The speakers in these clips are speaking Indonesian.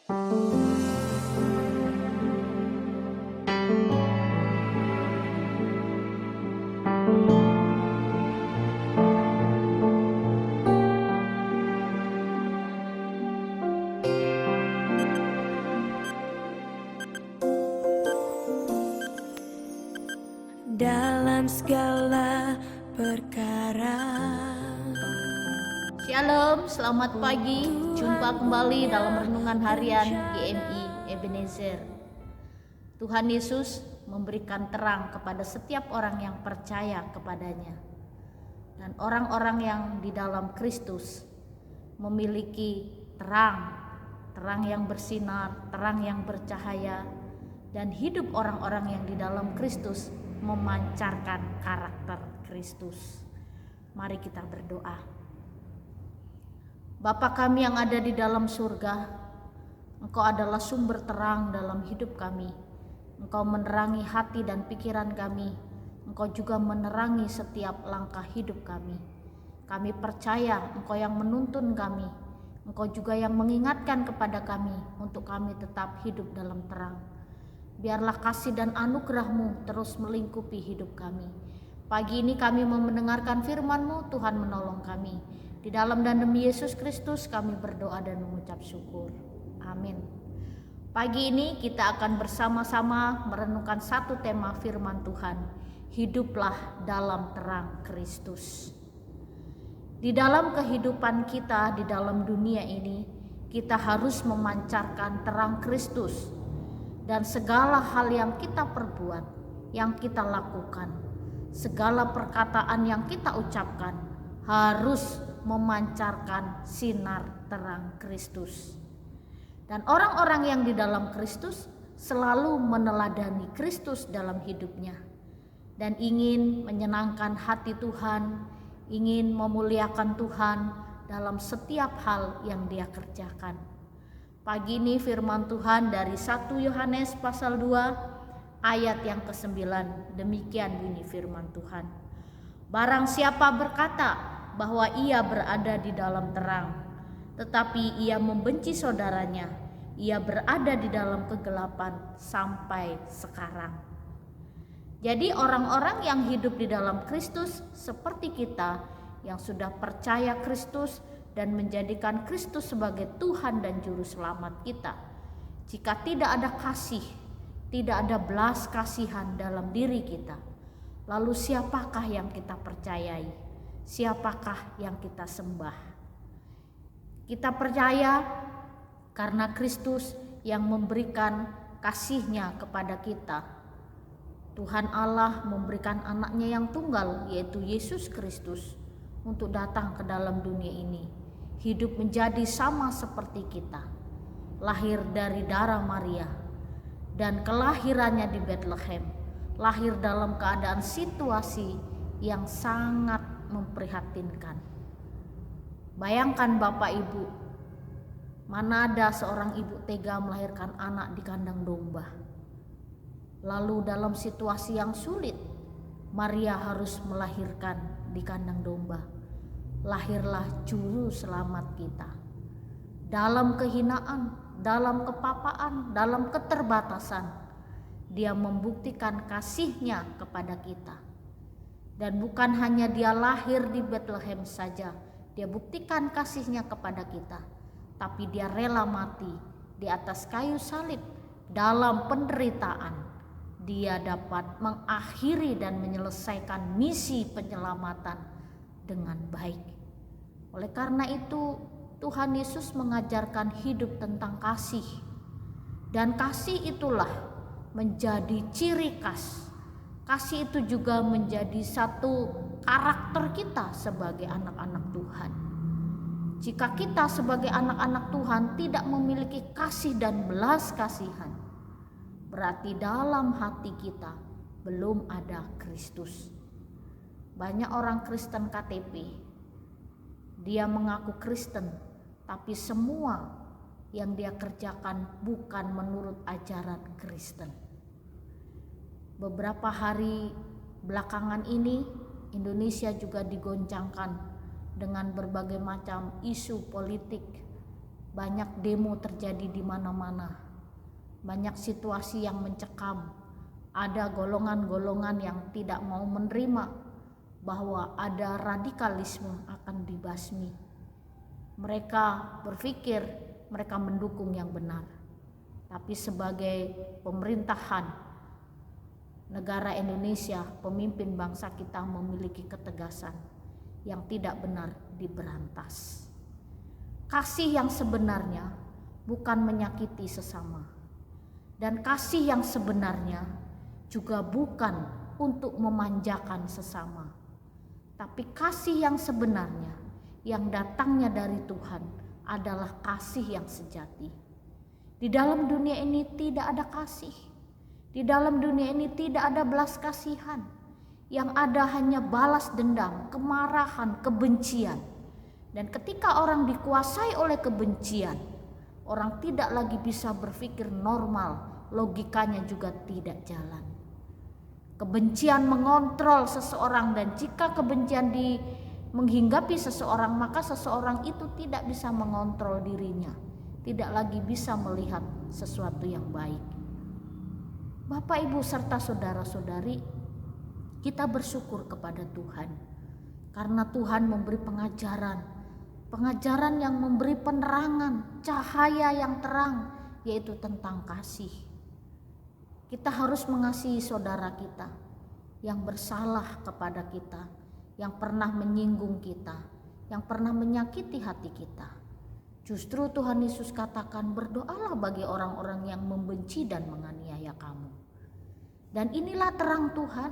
dalam segala perkara. Shalom, selamat pagi. Jumpa kembali dalam renungan harian GMI Ebenezer. Tuhan Yesus memberikan terang kepada setiap orang yang percaya kepadanya. Dan orang-orang yang di dalam Kristus memiliki terang yang bersinar, terang yang bercahaya, dan hidup orang-orang yang di dalam Kristus memancarkan karakter Kristus. Mari kita berdoa. Bapa kami yang ada di dalam surga, Engkau adalah sumber terang dalam hidup kami. Engkau menerangi hati dan pikiran kami. Engkau juga menerangi setiap langkah hidup kami. Kami percaya Engkau yang menuntun kami. Engkau juga yang mengingatkan kepada kami untuk kami tetap hidup dalam terang. Biarlah kasih dan anugerah-Mu terus melingkupi hidup kami. Pagi ini kami mau mendengarkan firman-Mu, Tuhan menolong kami. Di dalam dan demi Yesus Kristus kami berdoa dan mengucap syukur. Amin. Pagi ini kita akan bersama-sama merenungkan satu tema firman Tuhan. Hiduplah dalam terang Kristus. Di dalam kehidupan kita, di dalam dunia ini, kita harus memancarkan terang Kristus. Dan segala hal yang kita perbuat, yang kita lakukan, segala perkataan yang kita ucapkan harus memancarkan sinar terang Kristus. Dan orang-orang yang di dalam Kristus selalu meneladani Kristus dalam hidupnya dan ingin menyenangkan hati Tuhan, ingin memuliakan Tuhan dalam setiap hal yang dia kerjakan. Pagi ini firman Tuhan dari 1 Yohanes pasal 2 ayat yang ke-9. Demikian bunyi firman Tuhan. Barang siapa berkata bahwa ia berada di dalam terang, tetapi ia membenci saudaranya, ia berada di dalam kegelapan sampai sekarang. Jadi orang-orang yang hidup di dalam Kristus seperti kita yang sudah percaya Kristus dan menjadikan Kristus sebagai Tuhan dan Juru Selamat kita. Jika tidak ada kasih, tidak ada belas kasihan dalam diri kita, lalu siapakah yang kita percayai? Siapakah yang kita sembah? Kita percaya karena Kristus yang memberikan kasih-Nya kepada kita. Tuhan Allah memberikan anaknya yang tunggal, yaitu Yesus Kristus, untuk datang ke dalam dunia ini, hidup menjadi sama seperti kita, lahir dari darah Maria, dan kelahirannya di Bethlehem, lahir dalam keadaan situasi yang sangat memprihatinkan. Bayangkan Bapak Ibu, mana ada seorang ibu tega melahirkan anak di kandang domba. Lalu dalam situasi yang sulit, Maria harus melahirkan di kandang domba. Lahirlah Juru Selamat kita. Dalam kehinaan, dalam kepapaan, dalam keterbatasan, Dia membuktikan kasih-Nya kepada kita. Dan bukan hanya Dia lahir di Bethlehem saja, Dia buktikan kasih-Nya kepada kita, tapi Dia rela mati di atas kayu salib dalam penderitaan. Dia dapat mengakhiri dan menyelesaikan misi penyelamatan dengan baik. Oleh karena itu, Tuhan Yesus mengajarkan hidup tentang kasih. Dan kasih itulah menjadi ciri khas. Kasih itu juga menjadi satu karakter kita sebagai anak-anak Tuhan. Jika kita sebagai anak-anak Tuhan tidak memiliki kasih dan belas kasihan, berarti dalam hati kita belum ada Kristus. Banyak orang Kristen KTP, dia mengaku Kristen, tapi semua yang dia kerjakan bukan menurut ajaran Kristen. Beberapa hari belakangan ini, Indonesia juga digoncangkan dengan berbagai macam isu politik Banyak demo terjadi di mana-mana. Banyak situasi yang mencekam. Ada golongan-golongan yang tidak mau menerima bahwa ada radikalisme akan dibasmi. Mereka berpikir mereka mendukung yang benar. Tapi sebagai pemerintahan negara Indonesia, pemimpin bangsa kita memiliki ketegasan yang tidak benar diberantas. Kasih yang sebenarnya bukan menyakiti sesama. Dan kasih yang sebenarnya juga bukan untuk memanjakan sesama. Tapi kasih yang sebenarnya yang datangnya dari Tuhan adalah kasih yang sejati. Di dalam dunia ini tidak ada kasih. Di dalam dunia ini tidak ada belas kasihan. Yang ada hanya balas dendam, kemarahan, kebencian. Dan ketika orang dikuasai oleh kebencian, orang tidak lagi bisa berpikir normal, logikanya juga tidak jalan. Kebencian mengontrol seseorang, dan jika kebencian menghinggapi seseorang, maka seseorang itu tidak bisa mengontrol dirinya, tidak lagi bisa melihat sesuatu yang baik. Bapak, Ibu, serta saudara-saudari, kita bersyukur kepada Tuhan karena Tuhan memberi pengajaran yang memberi penerangan, cahaya yang terang, yaitu tentang kasih. Kita harus mengasihi saudara kita yang bersalah kepada kita, yang pernah menyinggung kita, yang pernah menyakiti hati kita. Justru Tuhan Yesus katakan, berdoalah bagi orang-orang yang membenci dan menganiaya kamu. Dan inilah terang Tuhan,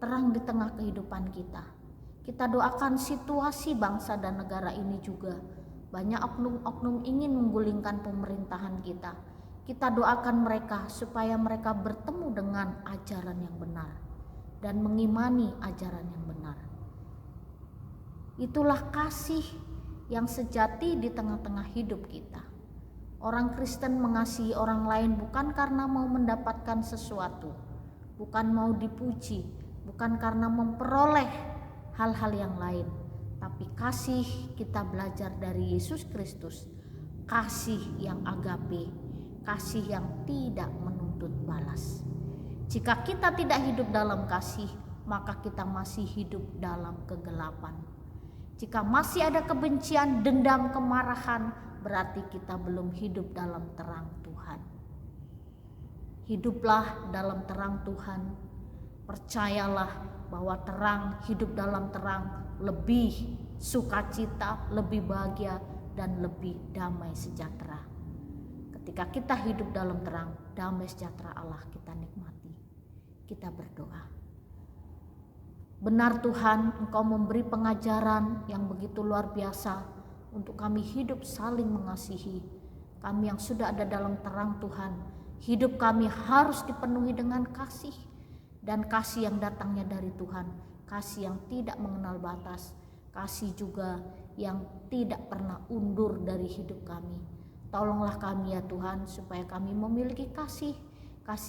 terang di tengah kehidupan kita. Kita doakan situasi bangsa dan negara ini juga. Banyak oknum-oknum ingin menggulingkan pemerintahan kita. Kita doakan mereka supaya mereka bertemu dengan ajaran yang benar dan mengimani ajaran yang benar. Itulah kasih yang sejati di tengah-tengah hidup kita. Orang Kristen mengasihi orang lain bukan karena mau mendapatkan sesuatu, bukan mau dipuji, bukan karena memperoleh hal-hal yang lain, tapi kasih kita belajar dari Yesus Kristus, kasih yang agape, kasih yang tidak menuntut balas. Jika kita tidak hidup dalam kasih, maka kita masih hidup dalam kegelapan. Jika masih ada kebencian, dendam, kemarahan, berarti kita belum hidup dalam terang Tuhan. Hiduplah dalam terang Tuhan. Percayalah bahwa terang, hidup dalam terang lebih sukacita, lebih bahagia, dan lebih damai sejahtera. Ketika kita hidup dalam terang, damai sejahtera Allah kita nikmati. Kita berdoa. Benar Tuhan, Engkau memberi pengajaran yang begitu luar biasa untuk kami hidup saling mengasihi. Kami yang sudah ada dalam terang Tuhan, hidup kami harus dipenuhi dengan kasih. Dan kasih yang datangnya dari Tuhan, kasih yang tidak mengenal batas, kasih juga yang tidak pernah undur dari hidup kami. Tolonglah kami ya Tuhan, supaya kami memiliki kasih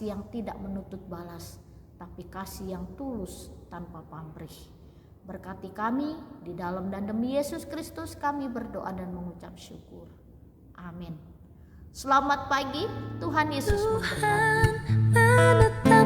yang tidak menuntut balas, tapi kasih yang tulus tanpa pamrih. Berkati kami di dalam dan demi Yesus Kristus kami berdoa dan mengucap syukur. Amin. Selamat pagi, Tuhan Yesus memberkati.